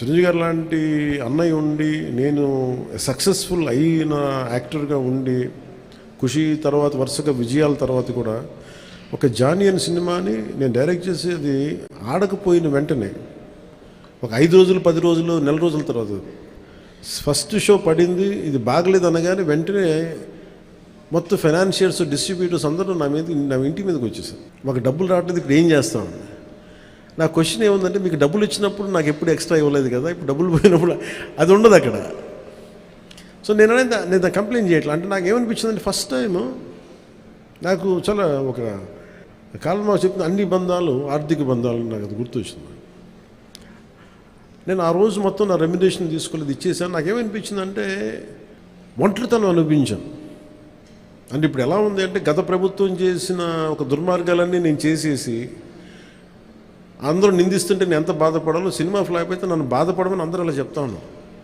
చిరంజీవి గారు లాంటి అన్నయ్య ఉండి, నేను సక్సెస్ఫుల్ అయిన యాక్టర్గా ఉండి, ఖుషి తర్వాత వరుసగా విజయాల తర్వాత కూడా ఒక జానీ అనే సినిమాని నేను డైరెక్ట్ చేసేది ఆడకపోయిన వెంటనే ఒక 5 రోజులు 10 రోజులు నెల రోజుల తర్వాత ఫస్ట్ షో పడింది, ఇది బాగలేదు అనగానే వెంటనే మొత్తం ఫైనాన్షియర్స్ డిస్ట్రిబ్యూటర్స్ అందరూ నా ఇంటి మీదకి వచ్చేసారు. మాకు డబ్బులు రావట్లేదు, ఇప్పుడు ఏం చేస్తామని. నా క్వశ్చన్ ఏముందంటే, మీకు డబ్బులు ఇచ్చినప్పుడు నాకు ఎప్పుడు ఎక్స్ట్రా ఇవ్వలేదు కదా, ఇప్పుడు డబ్బులు పోయినప్పుడు అది ఉండదు అక్కడ. సో నేను దాన్ని కంప్లైంట్ చేయట్లేదు. అంటే నాకు ఏమనిపించిందంటే, ఫస్ట్ టైము నాకు చాలా ఒక కాలంలో చెప్తున్న అన్ని బంధాలు ఆర్థిక బంధాలు నాకు అది గుర్తొచ్చింది. నేను ఆ రోజు మొత్తం నా రెమ్యునరేషన్ తీసుకోలేదు, ఇచ్చేసాను. నాకేమనిపించిందంటే ఒంటరితనం అనిపించాను. అంటే ఇప్పుడు ఎలా ఉంది అంటే, గత ప్రభుత్వం చేసిన ఒక దుర్మార్గాలన్నీ నేను చేసేసి అందరూ నిందిస్తుంటే నేను ఎంత బాధపడాలో, సినిమా ఫ్లాప్ అయితే నన్ను బాధపడమని అందరూ అలా చెప్తా ఉన్నాను.